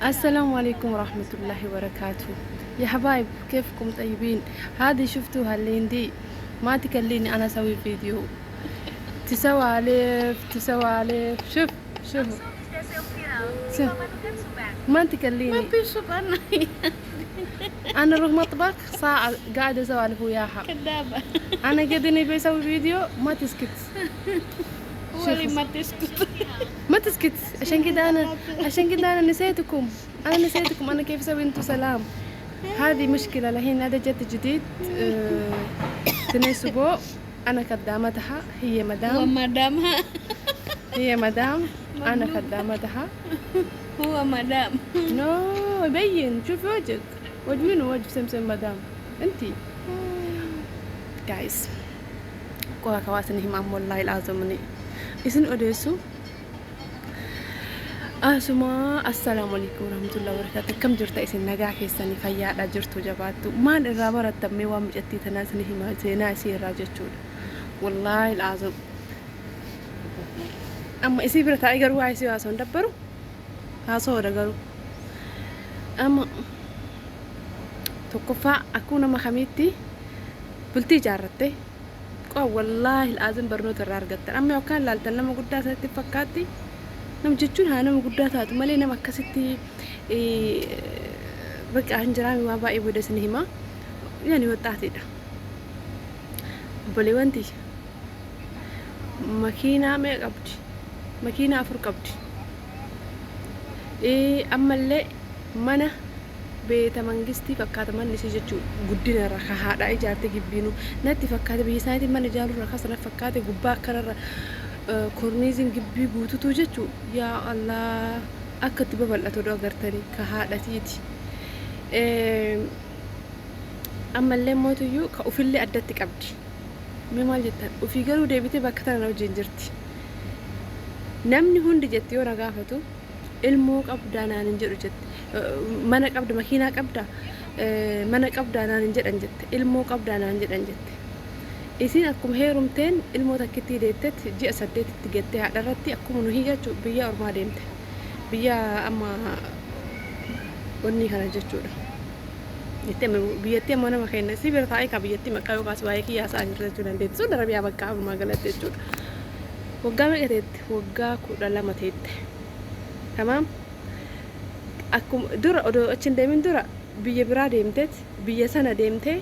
السلام عليكم ورحمة الله وبركاته. يا حبايب، كيفكم طيبين؟ هذه شفتوها اللين دي، ما تكليني أنا أسوي فيديو. تسوى ألف تسوى ألف. شوف شوف، ما ما تكليني. في شوف أنا أنا أروح مطبخ ساعة قاعدة أسولف وياها. كذابة. أنا قد إني بسوي فيديو ما تسكت. ولي ما تسكت. ما تسكت. عشان كده أنا نسيتكم. أنا كيف أسوي أنتو سلام. هذه مشكلة لهين، هذا جت جديد. تني أسبوع أنا خدامتها، ومدامها هي مدام. أنا خدامتها. هو مدام. نو يبين، شوفي وجهك. وجه منو؟ وجه سمسم مدام انتي. جايز كوها كواسني هم والله العظيم إذن أدرسوا. سما السلام عليكم ورحمة الله وبركاته. كم جرت إسن نجاح كيسني فيا لا جرتوا جباتو ما الرابرة تمي ومجتي تناسني هما زينا سير راجتشون والله العظيم. أما إسي برتا أيجر واي سوا سون دبرو هاسو دقرو. أما تكفى أكون ما خميتي بلتي جارتي والله العظيم برنوت الرارجت. أما يوكان لالتن لما قدها ستفكاتي نم جتشون ها نم قداتات مالي نم كستي بقى هنجرامي ما بقى يبود سنهما يعني وطعتي ده بلي وانتي ماكينة ما قبضي ماكينة أفر قبضي أما اللي منا بيت منجستي فكات من نسي جتشو قدنا رخا هذا إجارتي جبينو نتي فكات بيسانتي من جالو رخا سنة فكات جبا كرر كورنيزين جبي بوتو توجتشو يا الله أكتب ببلة تدو أغرتني كهذا تيتي. أما اللي موتو يو كأوفي اللي أدتك أبدي مما جدا وفي قالوا ديبتي بكتنا لو جنجرتي نمني هون جتي ورا قافتو الموك أبدا أنا ننجر جت منك أبدا ماكينك أبدا منك أبدا أنا ننجر أنجت الموك أبدا أنا ننجر أنجت إذن أكم هيرمتين الموتكتي ديتت جي أسدت تجتي على رتي أكم نهيجا بيا أرما ديمت بيا أما وني خنا جتشودا يتم بيتي أنا ما خينا سيبر ثاي كبيتي ما كانوا كاسواي كي أسان جتشودا ديت سودا ربيع بكاب ما قلت جتشودا وقام قلت وقا كودا لما تيت تمام أكم دورا أدو أتشن ديمين دورا بيا برا ديمتت بيا سنة ديمتة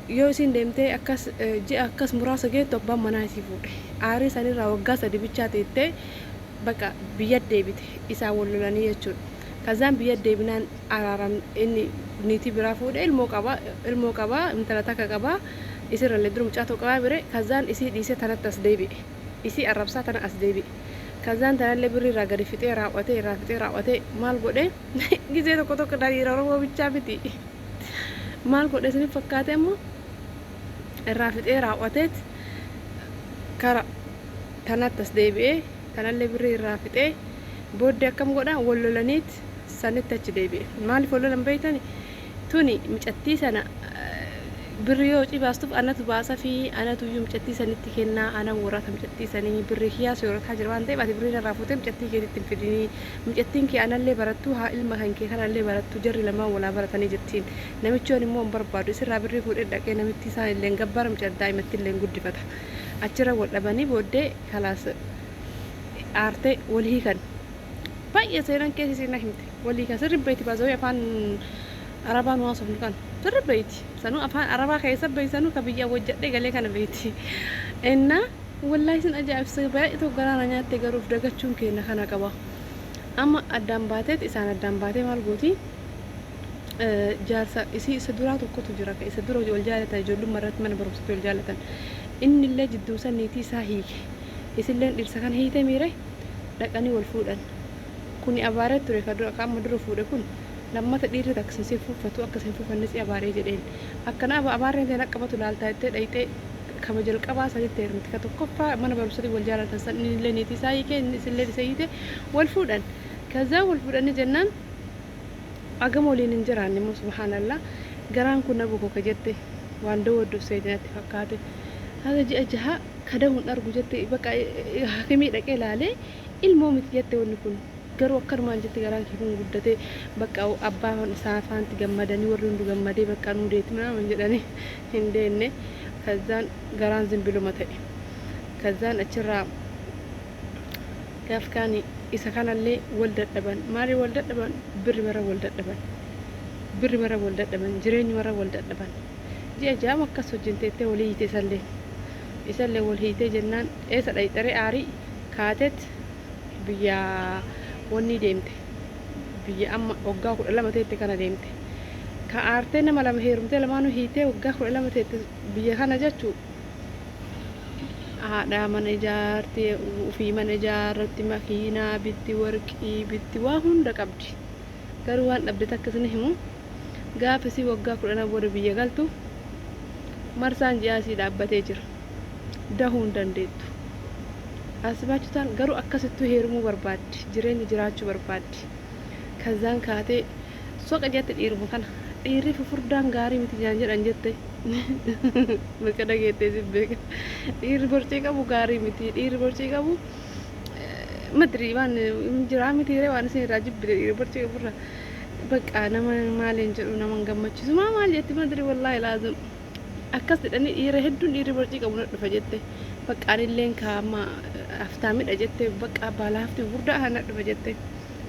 يوسين ديمتة أكاس جي أكاس مراسة جت تبى مناسي فوق عاري سني راوغا سدي بيتشاتيته بقى بيا ديبت إساول لاني يجود كذا بيا ديبنان عرارن إني نيتي برافود الموكابا مثلا تكابا يصير اللي دروم جاتو كابا بري كذا يصير ثلاث تسديبي يصير الربسة تنا أسديبي كذا تنا اللي بري راجري فتي راوتي مال بوده جزء تو كداري رارو بيتشابتي مال بوده سني فكاتي أمو الرافته راوتت كرا تنا تسديبي تنا اللي بري رافته بوده كم قدا ولولانيت سنة تجديبي مالي فلو لم بيتني توني مجتي سنة بريو تي باستوف أنا تباسا في أنا تو يوم مجتي سنة تكنا أنا ورات مجتي سنة بريخيا سيورات حجران ده بعد برينا رافوتة مجتي كده تنفديني مجتين كي أنا اللي برتوها المهن كي أنا اللي برتو جري لما ولا برتني جتين نمتشوني مو بربادو يصير بري فود إدك أنا متي سنة اللي نجبر مجت دايما تلي نقول فتح أشرا ولا بني بودة خلاص أرتي والهي كان باقي سيران كيسي سيرنا همتي واللي كسر بيتي بازوي أفان عربان واصف نكان سر بيتي سنو أفان عربا كيسب بيسنو كبيجا وجد دي قالي كان بيتي إننا والله سن أجاب سباق تو قرانا نيات تجارب دقتشون كينا خنا كبا أما الدم باتت إسان الدم باتت مالقوتي جالسة إسي سدورات وكتو جراك إسدورو جول جالة جولو مرات من بروس جول جالة إن الله جدو سنيتي ساهيك إسلين إرسكان هي تميره لكني والفودان كوني أبارة ترى كدر كام مدرو فوده كون لما تدير تكسسي فوفتو أكسسي فوفنسي أبارة جدين أكنا أبارة جدنا كم تلال تايت أيت كم جل كبا سالي تيرمت كتو كفا من بروسدي والجارة تسن اللي نتيساي كن اللي سيده والفودان كذا والفودان جنان أجمعولين نجراني مو سبحان الله جران كنا بوكو كجته واندو ودو سيدنا تفكاته هذا جاء كده ونرجو جته بقى حكمي لك إلى عليه المهم تجته ونكون garuu akkanumaan jetti garaan kee kun guddatee bakka abbaa saafaanti gammadanii warri hundu gammadee bakka nuu deetti ምናምን jedhanii hin deenne ከዛን garaan zimbiluma ta'e ከዛን achirraa gaaf kaani isa kanallee wal dadhaban maali wal dadhaban birri mara wal dadhaban jireenyi mara wal dadhaban ji'a jaam akkas wajjin teettee walii hiite isallee wal hiitee jennaan eessa dhayxaree aarii kaateet biyya wanni deemte biyya amma waggaa 12 teette kana deemte ka aartee nama lama heerumtee lamaanuu hiitee waggaa 12 teette biyya kana jechuu haadha mana ijaartee ofii mana ijaarratti makiinaa bitti warqii bitti waa hunda qabdi garuu waan dhabde takkasni himu gaafasi waggaa 10 booda biyya galtu marsaan ji'aasii dhaabbatee jira dahuu hin dandeettu asbaachutaan garuu akkasittuu heerumuu barbaaddi jireenya jiraachuu barbaaddi kazaan kaatee soqa jette dhiiruma kana dhiirri fufurdaan gaarii miti jedhan jette bakka dhageettee sibbeeka dhiirri borcii qabu gaarii miti dhiirri borcii qabu madri waan jiraa miti waan isin irraa jibbite dhiirri borcii qaburra bakka nama maaliin jedhu nama gammachiisu maal jetti madri wallaahi laazim akkas jedhanii dhiira hedduun dhiirri borcii qabu na dhufa jette bakka anilleen kaama aftaamidha jette bakka baalaafti gurdaa hana dhufa jette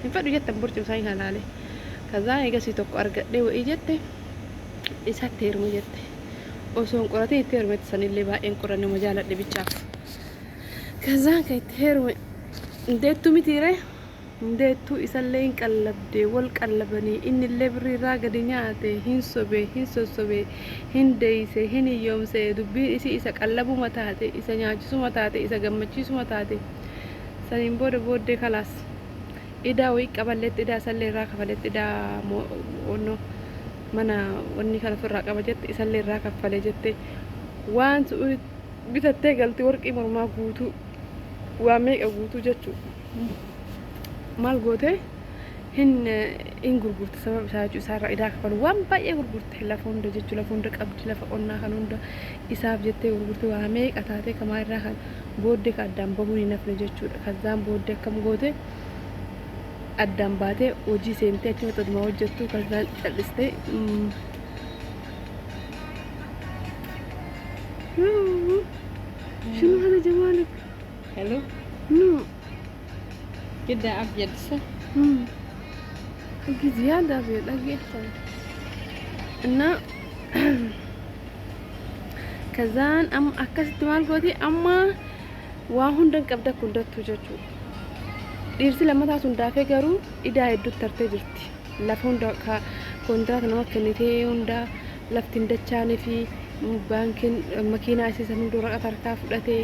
hin fadhu jettan borcii isaan halaale kazaan eegasii tokko argadhee wa'ii jette isatti heeruma jette osoon qoratee itti heerumetti sanillee baay'een qoranne ma jaaladhe bichaaf kazaan ka itti heerume ndeettu mitiire ndeettu isallee hin qallabde wal qallabanii innillee birriirraa gadi nyaate hin sobe hin sossobe hin deeyse hin hiyyoomse dubbiin isii isa qallabuma taate isa nyaachisuma taate isa gammachiisuma taate saniin booddee kalaas idaa wayii qaballeetti idaa isallee irraa kafaleetti idaa onno mana wanni kana ofirraa qaba jette isallee irraa kaffalee jette waan bitattee galti warqii mormaa guutuu waa meeqa guutuu jechuu maal goote hin gurgurte sababa isaa jechuu isaarraa idaa kafalu waan baay'ee gurgurte lafa hunda jechuu lafa hunda qabdi lafa qonnaa kan hunda isaaf jettee gurgurte waa meeqa taate kamaa irraa kan booddee ka addaan bahuun hin hafne jechuudha kazaan booddee akkam goote addaan baatee hojii seentee achuma xaduma hojjettu kazaan cal'istee شنو هذا جمالك؟ حلو كده ابيض صح أجي زيادة أبيض أجي أحسن إنه كزان أم أكست مال قدي أما واهون دنك أبدا كندت توجتو dhiirsi lama taasuun daafee garuu idaa hedduu tartee jirti lafa hunda kontiraata nama kennitee hunda lafti hin dachaane fi baankiin makiinaa isii san hunda waraqaa harkaa fudhatee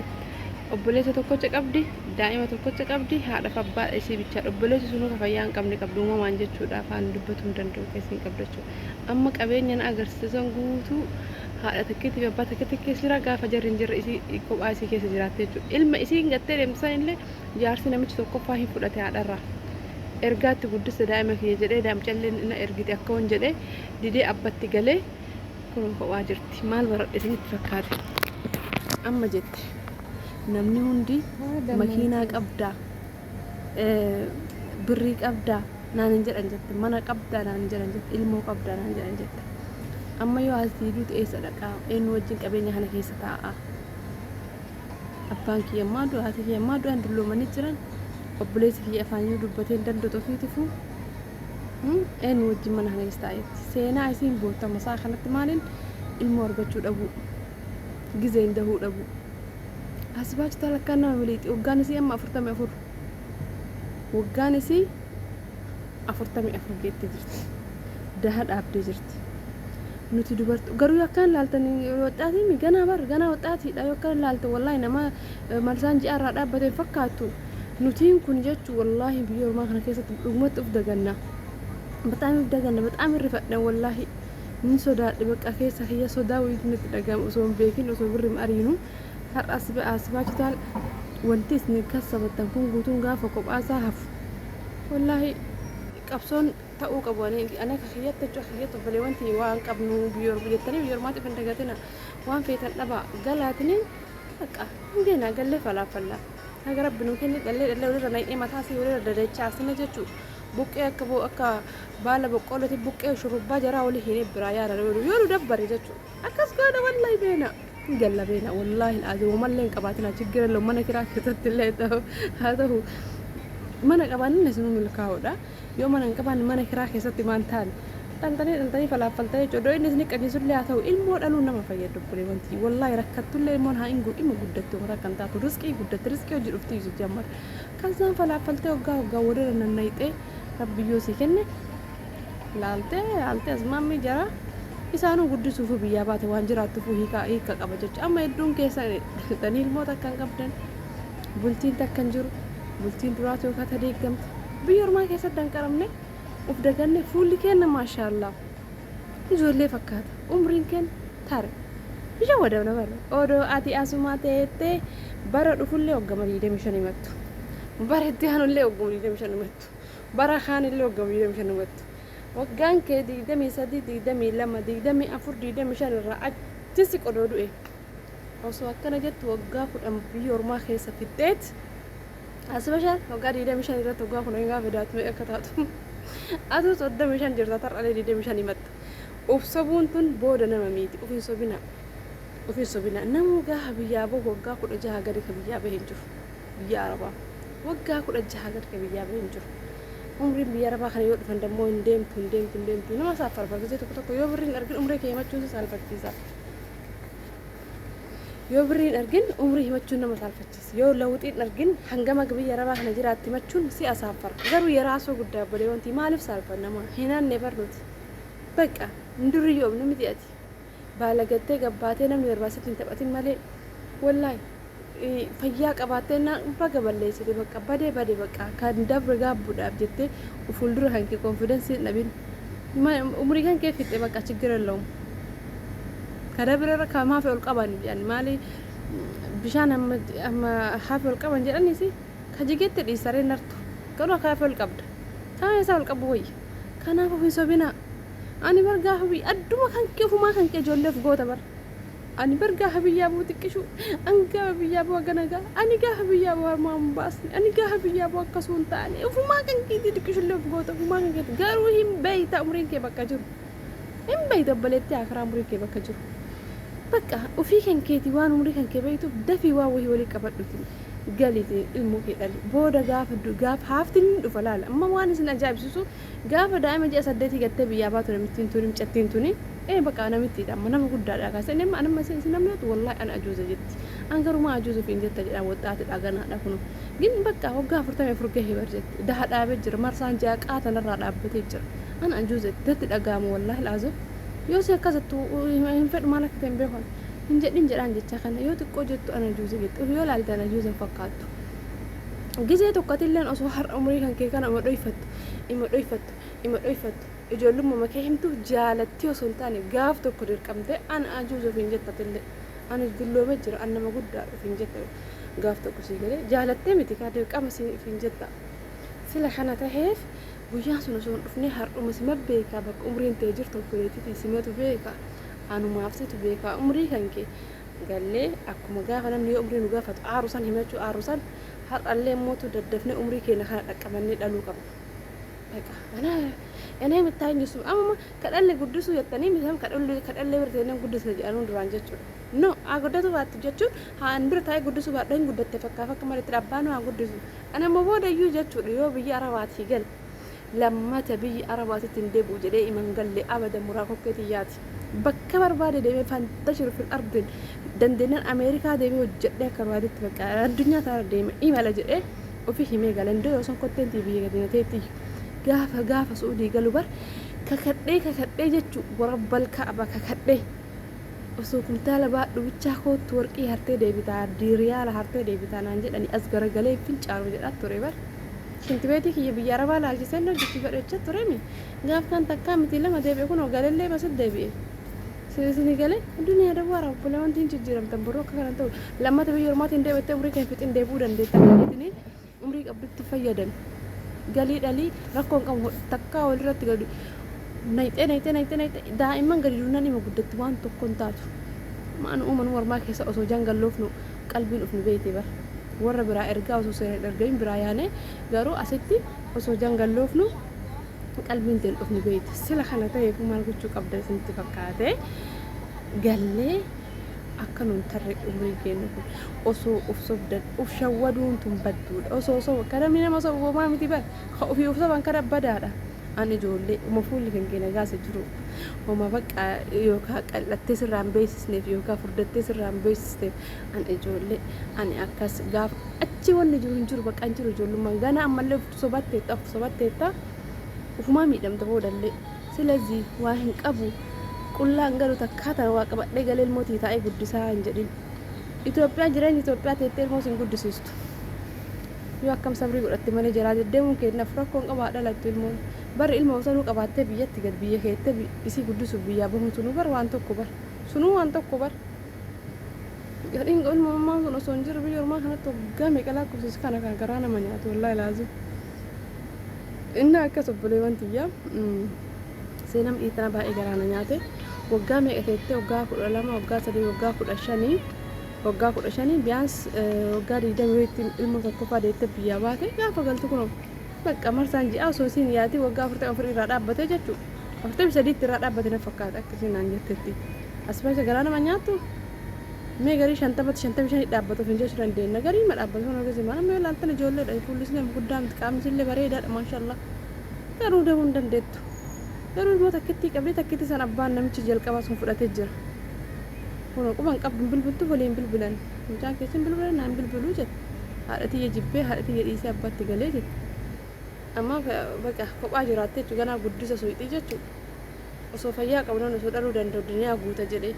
obboleessa tokkocha qabdi daa'ima tokkocha qabdi haadhaaf abbaa isii bichaa obboleessi sunuu ka fayyaa hin qabne qabdu uumamaan jechuudha afaan dubbatu hin danda'u keessi hin qabdu jechuudha amma qabeenya na agarsiisan guutuu haadha takkiitii fi abbaa takkiitii keessa jira gaafa jarri hin jirre isii kophaa isii keessa jiraatte jechuudha ilma isii hin gattee deemsisan illee jaarsi namichi tokkoffaa hin fudhate haadharraa ergaatti guddisa daa'ima kiyya jedhee daamcallee na ergite akka hon jedhee didee abbatti galee kun kophaa jirti maal baradhe isinitti fakkaate amma jette namni hundi makiinaa qabdaa birrii qabdaa naan hin jedhan jette mana qabdaa naan hin jedhan jette ilmoo qabdaa naan hin jedhan jette amma yoo asii duuti eessa dhaqaa eenyu wajjin qabeenya kana keessa taa'a abbaan kiyya maaduu haati kiyya maaduu an dulloomanii jiran obboleessi kiyya afaan yoo dubbatee hin danda'u ofiitifu eenyu wajjin mana kana keessa taa'etti seenaa isiin bootama isaa kanatti maaliin ilmoo argachuu dhabu gizee hin dahuu dhabu asbaachu talakkaan nama miliixi waggaan isii amma 44 waggaan isii 44 geettee jirti daha dhaabdee jirti nuti dubartu garuu yakkaan laaltanii waxaatii ganaa waxaatiidha yookaan laalte wallaahi nama marsaan ji'arraa dhaabbateen fakkaattu nutiin kun jechuu wallaahi biyya ormaa kana keessatti dhugumatti uf daganna bataam irrifadhan wallaahi nin sodaadhe bakka keessa kiyya sodaa wayiitu nutti dhagama osoo hin beekin osoo birrim ariinu har'a asbaachu taal wanti isin kassabattan kun guutuun gaafa kophaasaa hafu wallaahi qabsoon ta'uu qabu ana kiyyatti jechuudha kiyyatti obbolee wanti waan qabnu biyyoor jettanii biyyoor maatiif hin dagatina waan feetan dhaba galaatiniin bakka hindeena gallee falaafallaa haga rabbi nu kenne dhallee walirra naqee mataa isii walirra dadachaasina jechuu buqqee akka baala boqqoollooti buqqee shurrubbaa jaraa walii hin biraa yaada yoo nu dabbare jechuu akkas goona wallahi beena galla beena wallahi alazim mallee hin qabaatina chigira lo mana kiraa keessatti illee haa ta'u mana qabaanin isinu milkaa'uudha yoo mana hin qabaan mana kiraa keessatti maan taane dhaltanii falaaffaltee jechuudha inni isin qajeelchullee haa ta'u ilmoo dhaluun nama fayyadu bulee wanti wallahi rakkattullee ilmoon haa hin dhimma guddattu mataa kan taatu riskii guddatte riskii hojii dhufti isu jammar kasaan falaaffaltee waggaa walirra nannayxee rabbiyyoo sii kenne laaltee asmaammi jara isaanuu guddisuuf biyyaa baate waan jiraattuuf hiika qaba jechuudha amma hedduun keessa dhaltanii ilmoota akkan qabdan bultiin takkan jiru bultiin duraatu yookaan tadeeggamte biyya ormaa keessatti danqaramne uf daganne fuulli kenna maashaallah ijoollee fakkaata umriin kenna tare bishaan wadabna bara odoo ati asumaa teettee bara dhufullee hoggama 25 himattu bara itti aanullee hoggama 25 himattu bara kaanillee hoggama 25 himattu waggaan kee 23 22 24 25 irraa achisi qodoo du'e osoo akkana jettu waggaa 10 biyya ormaa keessa fixxeet asbashaan waggaa 25 irratti waggaa 10 gaafa daatu mee akka taatu atuu 35 jirta tar'alee 25 himatta ufsobuun tun booda nama miiti ufin sobina namuu gaafa biyyaa boo waggaa 16 gadi ka biyyaa bahee hin jiru biyya arabaa waggaa 16 gadi ka biyyaa bahee hin jiru umriin biyya arabaa kana yoo dhufan dammoo hin deemtu nama saaffarfalfatee tokko yoo birriin argin umrii kee himachuun saalfachiisa yoo birriin argin umrii himachuun nama saalfachiisa yoo lawuxiin argin hangama biyya arabaa kana jiraatti himachuun si asaaffara garuu yeraasoo guddaa bolee wanti maaliif saalfannama hinaanne barnuti bakka ndurri yoom namiti ati baala gattee gabbaatee namni barbaasitti hin taphatin malee wallahi fayyaa qabaattee baga balleessite bakka badee bakka kan dabre gaabbuudhaaf jettee fuuldura hanqi konfidensi dhabin umrii kan kee fixxe bakka chigira lawum kadabre irra kamaaf ol qaban jedhan maali bishaan amma haaf ol qaban jedhanisi kajigette dhiisaree nartu garuu akaaf ol qabda kaan isaa ol qabu wayya kanaaf ofin sobina ani bargaa habi adduma kan kee fumaa kan kee ijoolleef goota bar ani bargaa habiyyaa buu xiqqishu anga habiyyaa buu ganaga ani gaa habiyyaa buu harmaan baasni ani gaa habiyyaa buu akkasuun taane fumaa kan kee xiqqishulle goota fumaa kan kee garuu hin beeyta umriin kee bakka jiru hin beeyta baleetti akhiraa umriin kee bakka jiru bakka ofii kan keeti waan umrii kan kee beeytuuf dafii waa wahii walii qabadhuti galite ilmoo kee dhali booda gaafa haaftiin dhufa laala amma waan isin ajaa'ibsiisu gaafa daa'ima ji'a 8 gattee biyyaa baatu namittiin tuni micattiin tuni bakka namittiidha amma nama guddaadha kaasa inni amma isin namni wallahi ana ajuuza jetti an garuma ajuuza fi jetta jedha waxaati dhaganaadha kunu gin bakka waggaa 44 gahee bar jetti daha dhaabee jira marsaan ji'a qaatanarraa dhaabbatee jira ana ajuuza jetti dhagaamu wallahi laazoo yoo si akkasattu hin fedhu maal akka ta'e beekon hin jedhaan jecha kana yoo xiqqoo jettu ana ajuuza jetti yoo laaltan ajuuza fakkaattu gisee tokkotilleen osoo har'a umrii kan kee kana ima dhoyfattu ijoollummaa kee himtu jaalatti osoo hin taane gaaf tokko dirqamte ana ajuuza fi hin jettatillee ani dulloome jira an nama guddaa fi hin jetta gaaf tokko sii galee jaalattee miti kaa dirqama fi hin jetta sila kana taheef guyyaan sun osoo hin dhufne har'uma sima beekaa bakka umriin ta'e jirtu obboleettii simatu beekaa anumaaf situ beekaa umrii kan kee gallee akkuma gaafa namni yoo umrii nu gaafatu aarusan himachuu aarusan har'allee mootu daddafne umrii keenya kana dhaqqabannee dhaluu qabna beekaa ana mitaan jisu amma kadhalle guddisu yettanii mitam kadhalle birteenan guddisu jedhanuun duraan jechuudha no agoddatu baatti jechuun haan bir taa'ee guddisu baadhaan guddatte fakka malitti abbaan haa guddisu ana ammoo booda iyyuu jechuudha yoo biyya arabaatii gal lammata biyya arabaatitti hin deebi'u jedhee iman galle abada muraa kokkeetiyyaati bakka barbaade deemee fantashiru fil ardin dandeenyaan ameerikaa deemee hojjedhee akka barbaaditti bakka addunyaa taara deeme imala jedhee ofii himee galan doo yoo son kotteentii biyya gadinateetti gaafa suudii galu bar kakadhee jechuu warabbal ka'aba kakadhee osoo kuntaala baadhu bichaa kootu warqii hartee deebitaa riyaala hartee deebitaa naan jedhani as garagalee fincaaru jedhaa ture bar shintibeetii kiyya biyya arabaa laalchiseen hojjechi fedhecha turemi gaaf kan takkaa miti lama deebi'e kun galellee basit deebi'e sini galee duniyaa dawaa rabbulee wanti hin jijjiiramtan boroo akka kanan ta'u lammata biyya ormaatiin deebi'ettee umrii kan fixin deebi'uu dandeetta galiitini umrii qabdutti fayyadami galii dhalii rakkoon qabu takkaa walirratti gadi nayxee daa'imman gadi duunaan ima guddatti waan tokko hin taatu maan uuman warmaa keessa osoo jangalloofnu qalbiin ufnu beeyte bar warra biraa ergaa osoo seenan ergayin biraa yaane garuu asitti osoo jangalloofnu qalbiin teen dhufni beeyte sila kana ta'eef maal gochuu qabda isinitti fakkaate gallee akka nuun tarree umurii keenya kun osoo uf sobdan uf shawwaduun tun badduudha osoo kadamni nama osoo uumamaa miti bar ka ofii uf soban kada badaadha ani ijoollee uma fuulli kan keenya gaasa jiru uma bakka yookaan qal'attee sirraan beeksisneef yookaan furdattee sirraan beeksisneef ani ijoollee ani akkas gaaf achi wanni jiru hin jiru bakka hin jiru ijoollummaan gana ammallee sobatteetta ufumaa miidhamta boodallee silazii waa hin qabu qullaan galu takkaatan waa qabadhee galee ilmootii taa'ee guddisaa hin jedhin Itoophiyaan jireenya Itoophiyaa teettee ilmoo sin guddisiistu yoo akkam sabrii godhatte malee jiraa deddeemuun kennaaf rakkoon qabaa dhalattu ilmoon bari ilmoo sanuu qabaattee biyyatti gad biyya keettee isii guddisuuf biyyaa bahuun sunuu bar waan tokko bar gadhiin ilmummaan sun osoo hin jiru biyya ormaa kanatti waggaa meeqa lakkoofsis kana kan garaa nama nyaatu wallaahi laazim inni akkas obboleewwan tiyyaa seenam dhiitana baay'ee garaana nyaate waggaa meeqa teettee waggaa 12 waggaa 3 waggaa 15 biyaans waggaa 20 ilmoo tokkoffaa deettee biyyaa baate gaafa galtu kun bakka marsaan ji'a osoo siin yaati waggaa 44 irraa dhaabbatee jechuudha 43 irraa dhaabbate na fakkaata akkasiin naan jettetti asirratti garaa nama nyaattu mee garii 55 dhaabbatuuf hin jechuu dandeenya garii ma dhaabbatu kana gasi mana mee laaltan ijoolleedha fuullisni guddaa miti qaamni illee bareedaadha maashaallah garuu deemuu hin dandeettu garuu immoo takkitti san abbaan namichi jalqabaa sun fudhatee jira kun quban qabdu bilbiltu waliin bilbilan mucaan keessan bilbilan naan bilbiluu jette haadhatii jibbee haadhatii dhiisee abbaatti galee jette amma bakka kophaa jiraatte jechuudha ganaa guddisa suuxii jechuudha osoo fayyaa qabnoon osoo dhaluu danda'u duniyaa guuta jedhee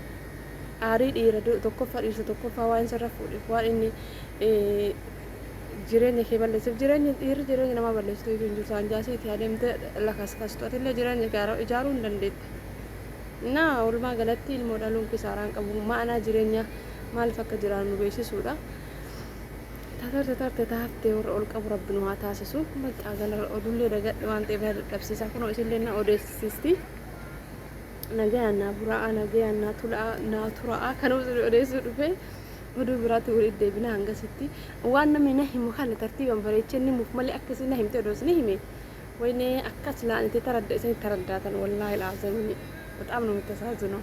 aarii dhiira tokkoffaa waan sarara fuudheef waan inni jireenya kee balleessuuf jireenya namaa balleessitu hin jiru saanjaasiiti adeemte lakaskaastu atillee jireenya ijaaruu hin dandeette naa walumaa galatti ilmoo dhaluun kisaaraan qabu ma'anaa jireenya maaliif akka jiraannu beeksisuudha tarte taaftee warra ol qabu rabbi nu haa taasisu maqaa galara odullee dagadhe waan ta'eef dadhabsiisaa kunoo isillee na odeessisti nagayaan naa bura'aa nagayaan naa tura'aa kan odeessuu dhufee oduu biraatti walitti deebina hangasitti waan namni na himu haala tartiibaan bareechee inni muuf malee akkasii na himte odoos ni hime wayne akkas laanitee taradda isanii taraddaatan wallaahi laazamini በጣም ነው የምትሳዝነው